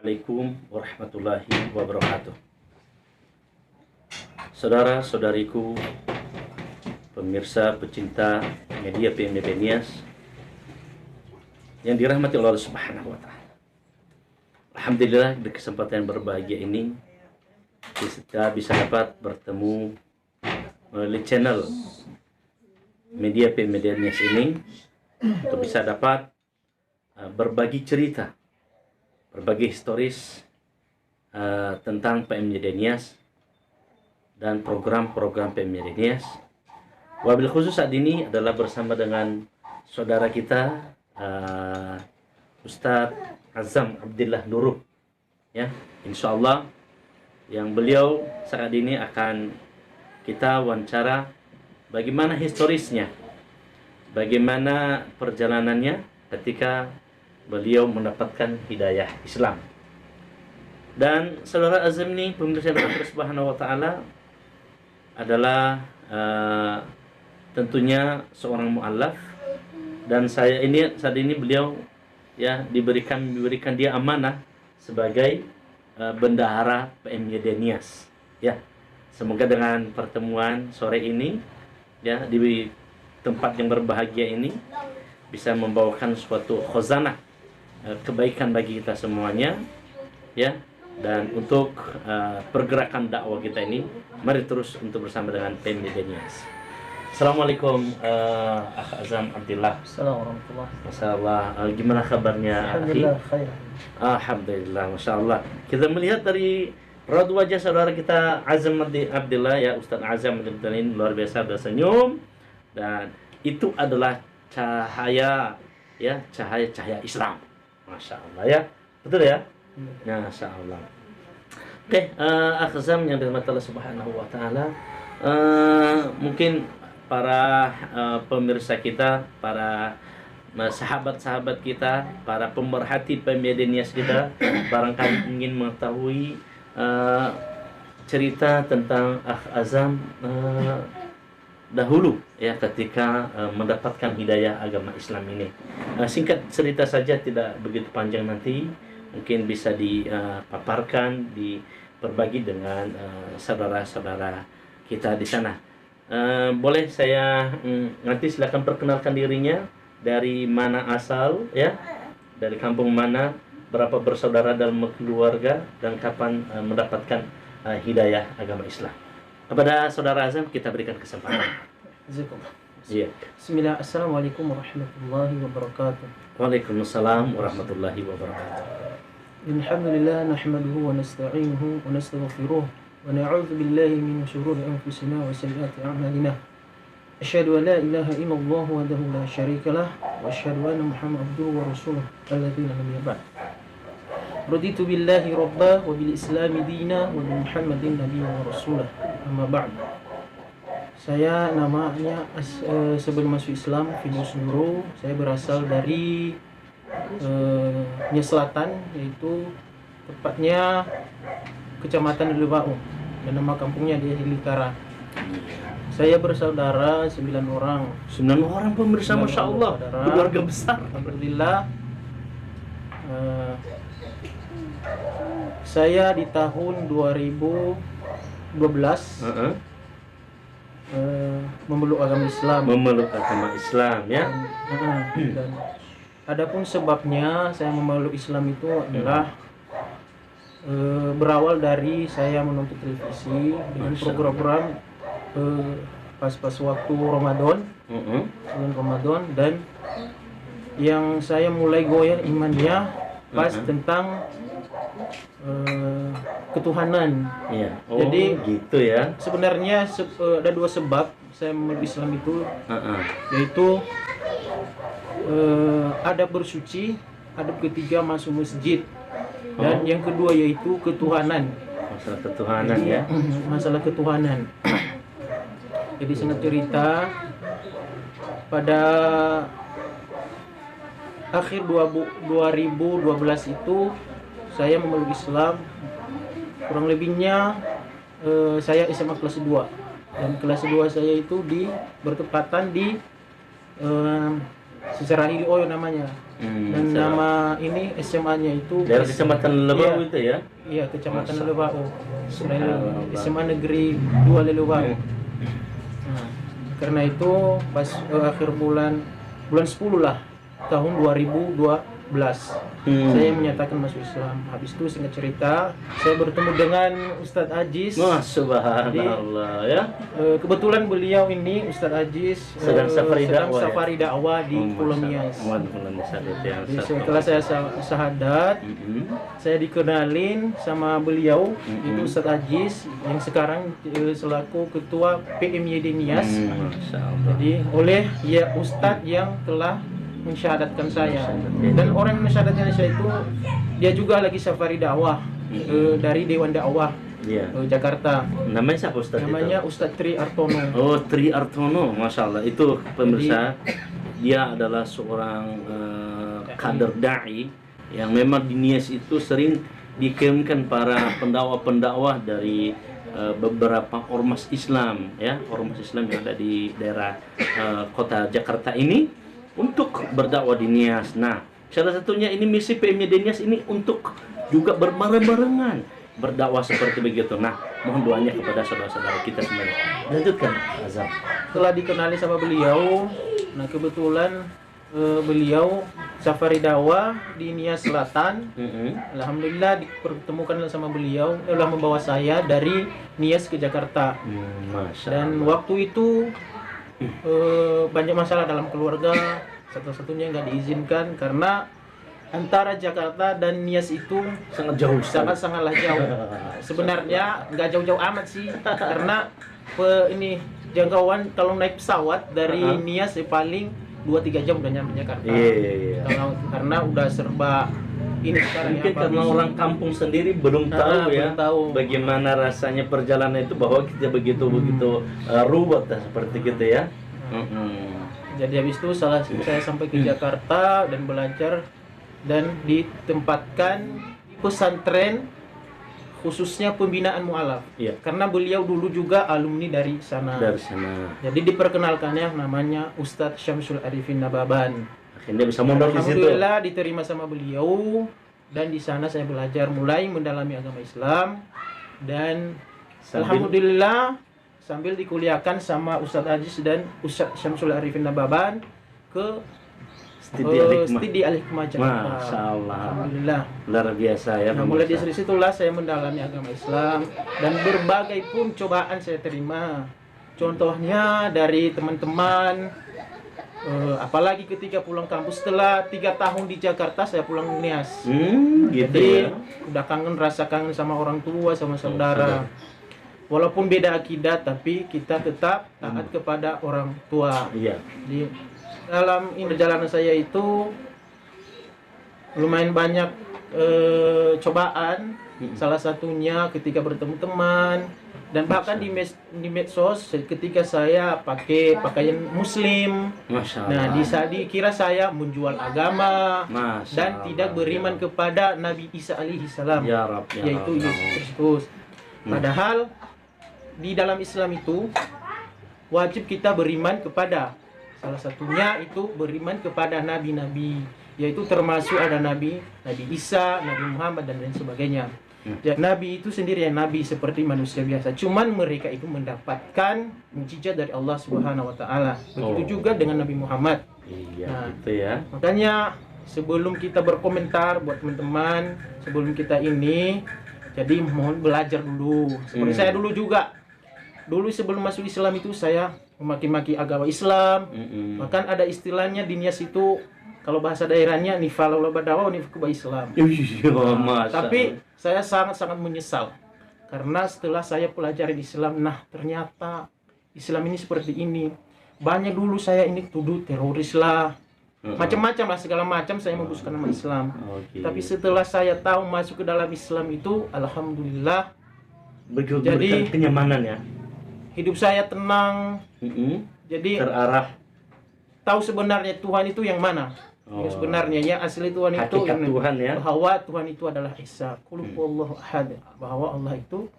Assalamualaikum warahmatullahi wabarakatuh. Saudara-saudariku, pemirsa pecinta media PMB Nias yang dirahmati Allah Subhanahu wa taala. Alhamdulillah di kesempatan yang berbahagia ini kita bisa dapat bertemu melalui channel media PMB Nias ini untuk bisa dapat berbagi cerita, berbagi historis tentang PMJ Nias dan program-program PMJ Nias. Wabil khusus saat ini adalah bersama dengan saudara kita Ustadz Azam Abdillah Nurub, ya, insya Allah yang beliau saat ini akan kita wawancara bagaimana historisnya, bagaimana perjalanannya ketika beliau mendapatkan hidayah Islam. Dan saudara Azam ini pemirsa Allah Subhanahu wa taala adalah tentunya seorang muallaf, dan saya ini saat ini beliau ya diberikan dia amanah sebagai bendahara PMJ Nias. Ya. Semoga dengan pertemuan sore ini ya di tempat yang berbahagia ini bisa membawakan suatu khazanah kebaikan bagi kita semuanya, ya. Dan untuk pergerakan dakwah kita ini, mari terus untuk bersama dengan PMJ Nias. Assalamualaikum Akh Azam Abdillah. Assalamualaikum Masyaallah, gimana kabarnya? Alhamdulillah khair. Alhamdulillah, masyaallah. Kita melihat dari raut wajah saudara kita Azam Abdillah, ya, Ustaz Azam Abdillah ini luar biasa bersenyum, dan itu adalah cahaya, ya, cahaya Islam. Masya Allah, ya, betul ya. Masya Allah. Oke, Akh Azam yang dirahmati Allah Subhanahu wa taala, mungkin para pemirsa kita, para sahabat-sahabat kita, para pemerhati PMJ Nias kita barangkali ingin mengetahui cerita tentang Akh Azam dahulu, ya, ketika mendapatkan hidayah agama Islam ini. Singkat cerita saja, tidak begitu panjang, nanti mungkin bisa dipaparkan, diperbagi dengan saudara-saudara kita di sana. Boleh saya nanti silakan perkenalkan dirinya, dari mana asal, ya, dari kampung mana, berapa bersaudara dalam keluarga, dan kapan mendapatkan hidayah agama Islam. Kepada saudara Azam kita berikan kesempatan. Iya. Bismillah. Assalamualaikum warahmatullahi wabarakatuh. Waalaikumsalam warahmatullahi wabarakatuh. Alhamdulillah nahmaduhu wa nasta'inuhu wa nastaghfiruh wa na'udzu billahi min shururi anfusina wa sayyiati a'malina. Asyhadu an la ilaha illallah wahdahu la syarika lah wa asyhadu anna Muhammadan abduhu wa rasuluh alladzina lam yab'ad. Raditu billahi rabba wa bil islami dina wa bi Muhammadin nabiyyan wa rasulah. Amma ba'd. Saya namanya sebelum masuk Islam Firdaus Nurul. Saya berasal dari Nias Selatan, yaitu tepatnya Kecamatan Lubau, dan nama kampungnya di Hilikara. Saya bersaudara 9 orang. 9 orang pemirsa, Masya Allah, keluarga besar. Alhamdulillah. Saya di tahun 2012 memeluk agama Islam. Memeluk agama Islam, ya. Dan adapun sebabnya saya memeluk Islam itu adalah berawal dari saya menonton televisi dengan program-program pas waktu Ramadan, bulan Ramadan, dan yang saya mulai goyah imannya pas tentang ketuhanan. Ya. Jadi gitu ya. Sebenarnya ada dua sebab saya memeluk Islam itu, yaitu adab bersuci, adab ketiga masuk masjid, dan yang kedua yaitu ketuhanan. Masalah ketuhanan, jadi, ya. Masalah ketuhanan. Jadi singkat cerita, pada akhir 2012 itu saya memeluk Islam. Kurang lebihnya saya SMA kelas 2, dan kelas 2 saya itu bertepatan di Sejarah Hilioyo namanya. Dan nama ini SMA-nya itu daerah Kecamatan Lebau Iya. itu ya. Iya, Kecamatan Masa. Lebau. Subhanallah. SMA Negeri 2 Lelewau. Nah, karena itu pas akhir bulan 10 lah tahun 2012 saya menyatakan masuk Islam. Habis itu singkat cerita saya bertemu dengan Ustadz Aziz. Wah, subhanallah ya. Kebetulan beliau ini Ustadz Aziz Sedang safari dakwah ya? safari dakwah di Pulau Nias. Jadi setelah saya syahadat, saya dikenalin sama beliau itu Ustadz Aziz yang sekarang selaku ketua PMYD Nias. Jadi oleh ya Ustadz yang telah mensyahadatkan saya, dan orang yang mensyahadatkan saya itu dia juga lagi safari dakwah dari Dewan Dakwah Jakarta. Namanya siapa Ustadz Namanya itu? Ustadz Tri Artono. Oh, Tri Artono, masya Allah. Itu pemirsa, dia adalah seorang kader dai yang memang di Nias itu sering dikirimkan para pendakwah-pendakwah dari beberapa ormas Islam, ya, ormas Islam yang ada di daerah kota Jakarta ini untuk berdakwah di Nias. Nah, salah satunya ini misi PMYD Nias ini untuk juga berbareng-barengan berdakwah seperti begitu. Nah, mohon doanya kepada saudara-saudara kita semuanya. Lanjutkan, Azam. Setelah dikenali sama beliau, nah kebetulan beliau safari dakwah di Nias Selatan. Alhamdulillah dipertemukan sama beliau, telah membawa saya dari Nias ke Jakarta. Dan waktu itu banyak masalah dalam keluarga. Satu-satunya nggak diizinkan karena antara Jakarta dan Nias itu Sangat jauh, sangatlah jauh. Sebenarnya nggak jauh-jauh amat sih, karena ini jangkauan kalau naik pesawat dari Nias paling 2-3 jam udah nyampe Jakarta. Iya. Karena udah serba ini sekarang Mungkin ya, karena orang kampung sendiri belum tahu ya, belum tahu bagaimana rasanya perjalanan itu, bahwa kita begitu ruwet seperti gitu ya. Jadi habis itu saya sampai ke Jakarta dan belajar dan ditempatkan pesantren khususnya pembinaan mualaf. Iya. Karena beliau dulu juga alumni dari sana. Jadi diperkenalkannya namanya Ustadz Syamsul Arifin Nababan. Akhirnya bisa mondok di situ. Alhamdulillah diterima sama beliau, dan di sana saya belajar mulai mendalami agama Islam, dan alhamdulillah sambil dikuliahkan sama Ustadz Aziz dan Ustadz Syamsul Arifin Nababan ke Studi Al-Hikmah Jakarta. Masya Allah. Alhamdulillah. Luar biasa ya. Nah, mulai dari situlah saya mendalami agama Islam, dan berbagai pun cobaan saya terima. Contohnya dari teman-teman, apalagi ketika pulang kampus setelah 3 tahun di Jakarta saya pulang Nias. Gitu. Jadi Ya. udah rasa kangen sama orang tua, sama saudara. Walaupun beda akidah, tapi kita tetap taat kepada orang tua. Iya. Di dalam perjalanan saya itu lumayan banyak cobaan. Salah satunya ketika bertemu teman, dan bahkan di medsos ketika saya pakai pakaian muslim. Masya Nah, Allah. dikira saya menjual agama Masya dan Allah, tidak beriman ya. kepada Nabi Isa alaihi salam, Ya Rab, ya yaitu Rab. Yesus Kristus. Padahal di dalam Islam itu wajib kita beriman kepada, salah satunya itu beriman kepada nabi-nabi, yaitu termasuk ada Nabi Isa, Nabi Muhammad, dan lain sebagainya. Ya, Nabi itu sendiri ya Nabi seperti manusia biasa, cuman mereka itu mendapatkan mukjizat dari Allah Subhanahu wa taala. Begitu juga dengan Nabi Muhammad. Iya, Nah, gitu ya. Makanya sebelum kita berkomentar buat teman-teman, sebelum kita ini, jadi mohon belajar dulu. Seperti saya dulu juga. Dulu sebelum masuk Islam itu saya memaki-maki agama Islam. Bahkan ada istilahnya di Nias itu, kalau bahasa daerahnya nifalul badawa nifkuba Islam. Tapi saya sangat-sangat menyesal karena setelah saya pelajari Islam, nah ternyata Islam ini seperti ini. Banyak dulu saya ini tuduh teroris lah, macam-macam lah, segala macam saya membuskan nama Islam. Tapi setelah saya tahu masuk ke dalam Islam itu, alhamdulillah, Jadi kenyamanan ya. hidup saya tenang. Jadi Terarah. tahu sebenarnya Tuhan itu yang mana. Yang sebenarnya yang asli Tuhan itu Hakikat Tuhan ya. bahwa Tuhan itu adalah Esa, Qul huwallahu ahad, bahwa Allah itu